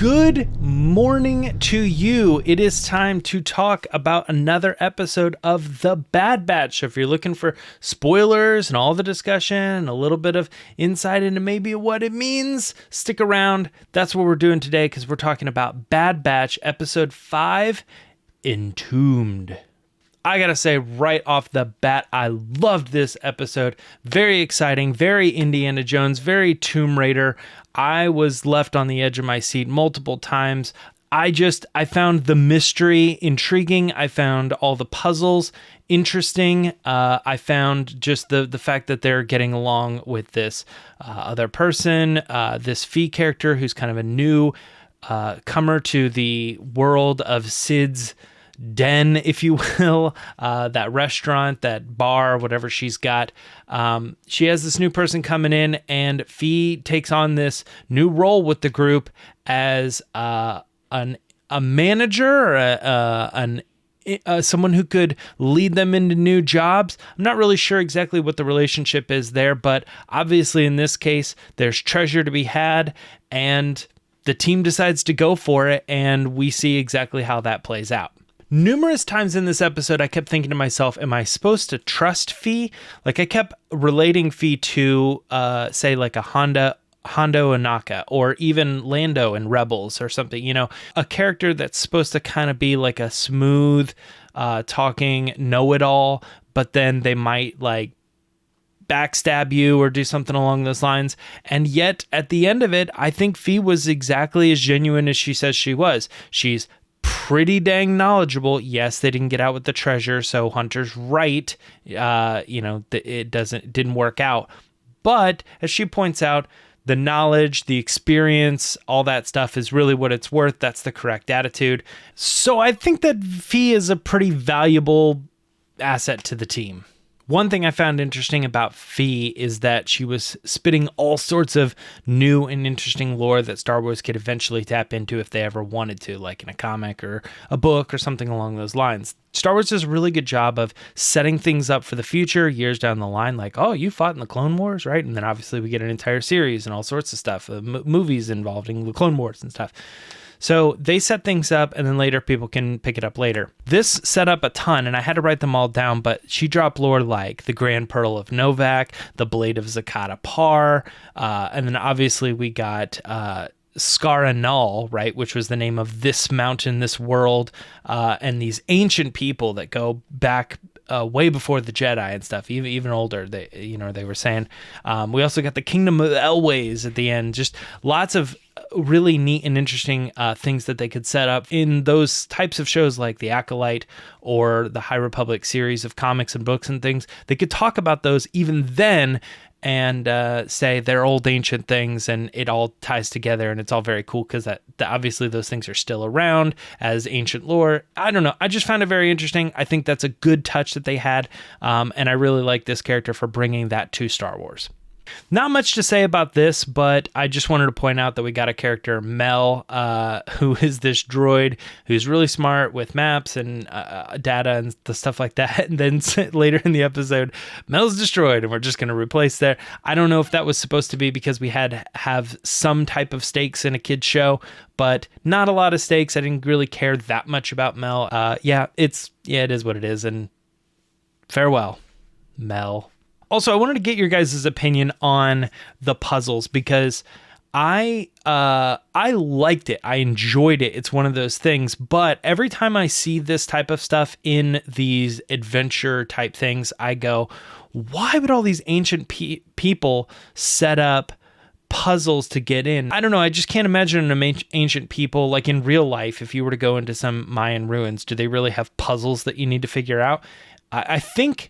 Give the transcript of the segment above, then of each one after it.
Good morning to you. It is time to talk about another episode of The Bad Batch. So if you're looking for spoilers and all the discussion and a little bit of insight into maybe what it means, stick around. That's what we're doing today because we're talking about Bad Batch Episode 5, Entombed. I gotta say right off the bat, I loved this episode. Very exciting, very Indiana Jones, very Tomb Raider. I was left on the edge of my seat multiple times. I found the mystery intriguing. I found all the puzzles interesting. I found just the fact that they're getting along with this other person, this Fee character who's kind of a new comer to the world of Sid's den, if you will, that restaurant, that bar, whatever she's got. She has this new person coming in, and Fee takes on this new role with the group as a manager, or someone who could lead them into new jobs. I'm not really sure exactly what the relationship is there, but obviously in this case, there's treasure to be had, and the team decides to go for it, and we see exactly how that plays out. Numerous times in this episode, I kept thinking to myself, am I supposed to trust Fee? Like, I kept relating Fee to, say, like a Hondo Ohnaka, or even Lando in Rebels or something, you know, a character that's supposed to kind of be like a smooth, talking know-it-all, but then they might, like, backstab you or do something along those lines. And yet, at the end of it, I think Fee was exactly as genuine as she says she was. She's pretty dang knowledgeable. Yes, they didn't get out with the treasure, so Hunter's right. It didn't work out. But as she points out, the knowledge, the experience, all that stuff is really what it's worth. That's the correct attitude. So I think that Fee is a pretty valuable asset to the team. One thing I found interesting about Fee is that she was spitting all sorts of new and interesting lore that Star Wars could eventually tap into if they ever wanted to, like in a comic or a book or something along those lines. Star Wars does a really good job of setting things up for the future years down the line, like, oh, you fought in the Clone Wars, right? And then obviously we get an entire series and all sorts of stuff, movies involving the Clone Wars and stuff. So they set things up, and then later people can pick it up later. This set up a ton, and I had to write them all down, but she dropped lore like the Grand Pearl of Novak, the Blade of Zakata Par, and then obviously we got Skara Null, right, which was the name of this mountain, this world, and these ancient people that go back way before the Jedi and stuff, even older. They were saying. We also got the Kingdom of Elways at the end. Just lots of really neat and interesting things that they could set up in those types of shows like The Acolyte or the High Republic series of comics and books and things. They could talk about those even then and say they're old ancient things, and it all ties together, and it's all very cool because that obviously those things are still around as ancient lore. I don't know. I just found it very interesting. I think that's a good touch that they had, and I really like this character for bringing that to Star Wars. Not much to say about this, but I just wanted to point out that we got a character, Mel, who is this droid who's really smart with maps and data and the stuff like that. And then later in the episode, Mel's destroyed, and we're just going to replace that. I don't know if that was supposed to be because we had to have some type of stakes in a kid's show, but not a lot of stakes. I didn't really care that much about Mel. It is what it is, and farewell, Mel. Also, I wanted to get your guys' opinion on the puzzles because I liked it. I enjoyed it. It's one of those things. But every time I see this type of stuff in these adventure type things, I go, why would all these ancient people set up puzzles to get in? I don't know. I just can't imagine an ancient people, like in real life, if you were to go into some Mayan ruins, do they really have puzzles that you need to figure out? I think...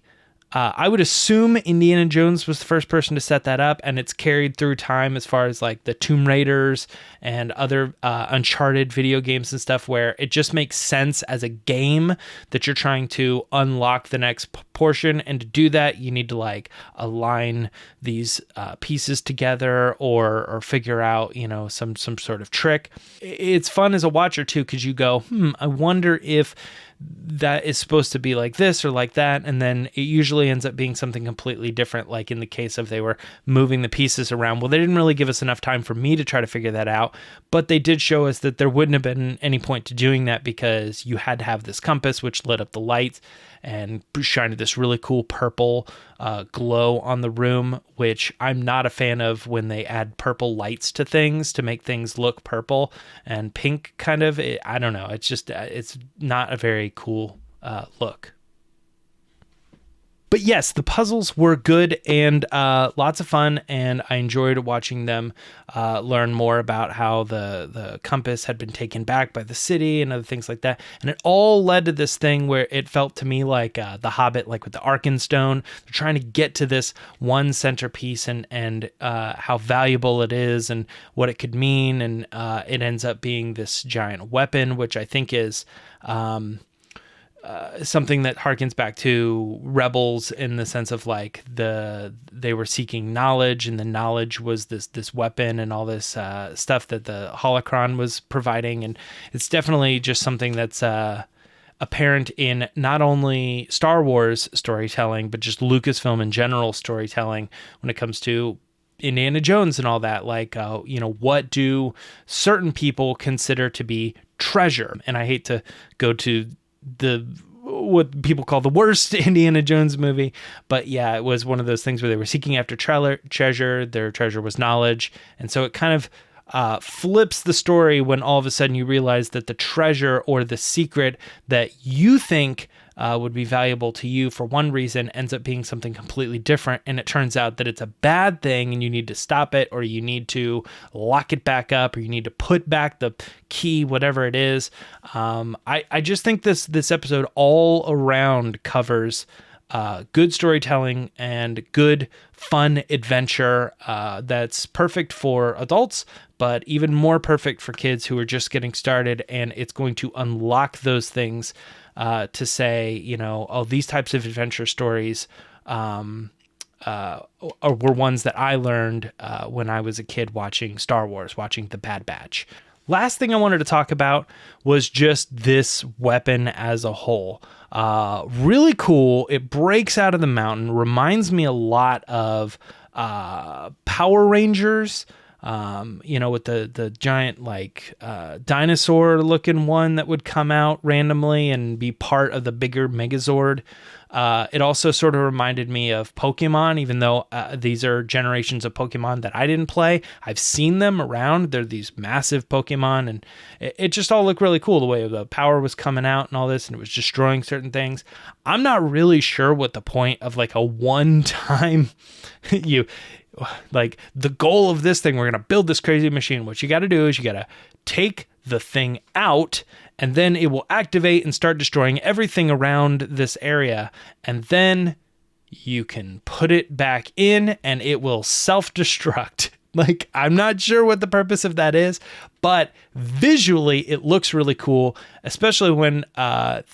I would assume Indiana Jones was the first person to set that up, and it's carried through time as far as like the Tomb Raiders and other Uncharted video games and stuff, where it just makes sense as a game that you're trying to unlock the next portion. And to do that, you need to like align these pieces together or figure out, some sort of trick. It's fun as a watcher too, because you go, I wonder if that is supposed to be like this or like that, and then it usually ends up being something completely different, like in the case of they were moving the pieces around. Well, they didn't really give us enough time for me to try to figure that out, but they did show us that there wouldn't have been any point to doing that because you had to have this compass which lit up the lights and shined this really cool purple glow on the room, which I'm not a fan of when they add purple lights to things to make things look purple and pink kind of. I don't know. It's just, it's not a very cool look. But yes, the puzzles were good and lots of fun, and I enjoyed watching them learn more about how the compass had been taken back by the city and other things like that. And it all led to this thing where it felt to me like The Hobbit, like with the Arkenstone. They're trying to get to this one centerpiece and how valuable it is and what it could mean. And it ends up being this giant weapon, which I think is... something that harkens back to Rebels in the sense of like they were seeking knowledge, and the knowledge was this weapon and all this stuff that the holocron was providing. And it's definitely just something that's apparent in not only Star Wars storytelling, but just Lucasfilm in general storytelling when it comes to Indiana Jones and all that. Like, what do certain people consider to be treasure? And I hate to go to what people call the worst Indiana Jones movie, but yeah, it was one of those things where they were seeking after treasure. Their treasure was knowledge, and so it kind of flips the story when all of a sudden you realize that the treasure or the secret that you think would be valuable to you for one reason ends up being something completely different, and it turns out that it's a bad thing and you need to stop it, or you need to lock it back up, or you need to put back the key, whatever it is. I just think this episode all around covers good storytelling and good fun adventure that's perfect for adults, but even more perfect for kids who are just getting started, and it's going to unlock those things to say, these types of adventure stories were ones that I learned when I was a kid watching Star Wars, watching The Bad Batch. Last thing I wanted to talk about was just this weapon as a whole. Really cool. It breaks out of the mountain, reminds me a lot of Power Rangers. With the giant dinosaur looking one that would come out randomly and be part of the bigger Megazord. It also sort of reminded me of Pokemon, even though these are generations of Pokemon that I didn't play. I've seen them around. They're these massive Pokemon, and it just all looked really cool, the way the power was coming out and all this, and it was destroying certain things. I'm not really sure what the point of like a one-time the goal of this thing, we're going to build this crazy machine. What you got to do is you got to take the thing out, and then it will activate and start destroying everything around this area. And then you can put it back in and it will self-destruct. Like, I'm not sure what the purpose of that is, but visually it looks really cool, especially when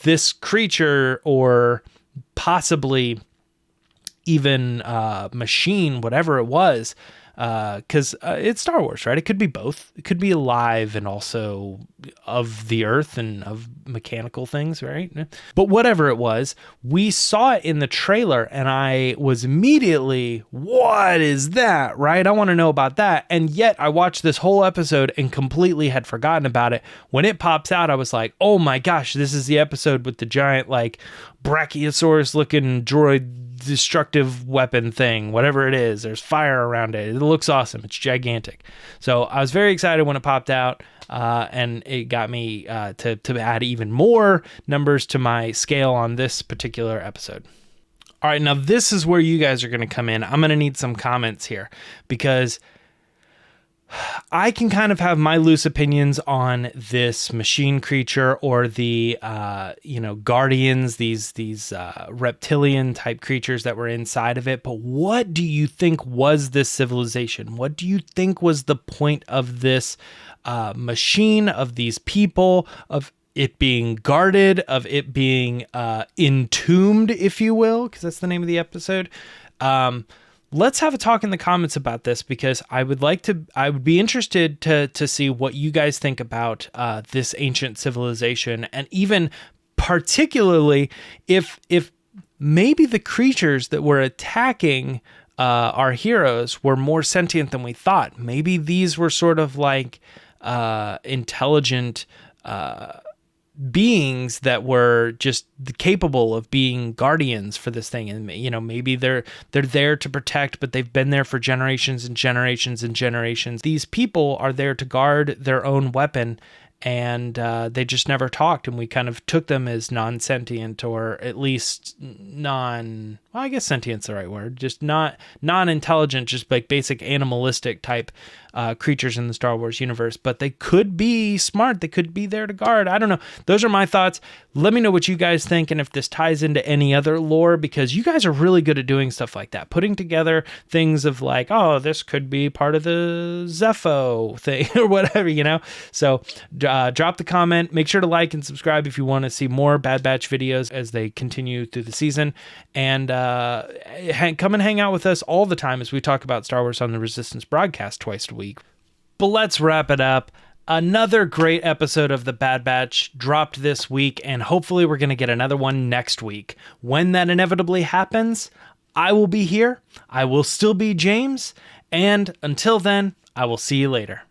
this creature, or possibly even machine, whatever it was, because it's Star Wars, right? It could be both. It could be alive and also of the earth and of mechanical things, right? But whatever it was, we saw it in the trailer, and I was immediately, what is that, right? I want to know about that. And yet I watched this whole episode and completely had forgotten about it. When it pops out, I was like, oh my gosh, this is the episode with the giant, Brachiosaurus looking droid destructive weapon thing, whatever it is. There's fire around it. It looks awesome. It's gigantic. So I was very excited when it popped out, and it got me to add even more numbers to my scale on this particular episode. All right, now this is where you guys are going to come in. I'm going to need some comments here, because I can kind of have my loose opinions on this machine creature, or the, guardians, these reptilian type creatures that were inside of it. But what do you think was this civilization? What do you think was the point of this machine, of these people, of it being guarded, of it being entombed, if you will, because that's the name of the episode? Let's have a talk in the comments about this, because I would be interested to see what you guys think about this ancient civilization, and even particularly if maybe the creatures that were attacking our heroes were more sentient than we thought. Maybe these were sort of like intelligent beings that were just capable of being guardians for this thing. And, you know, maybe they're there to protect, but they've been there for generations and generations and generations. These people are there to guard their own weapon, and they just never talked, and we kind of took them as non-sentient, or at least well, I guess sentient's the right word, just non-intelligent, just like basic animalistic type creatures in the Star Wars universe. But they could be smart, they could be there to guard. I don't know. Those are my thoughts. Let me know what you guys think, and if this ties into any other lore, because you guys are really good at doing stuff like that, putting together things of like, oh, this could be part of the Zepho thing or whatever, you know. So drop the comment, make sure to like and subscribe if you want to see more Bad Batch videos as they continue through the season, and come and hang out with us all the time as we talk about Star Wars on the Resistance broadcast twice a week. But let's wrap it up. Another great episode of the Bad Batch dropped this week, and hopefully we're going to get another one next week. When that inevitably happens, I will be here. I will still be James, and until then, I will see you later.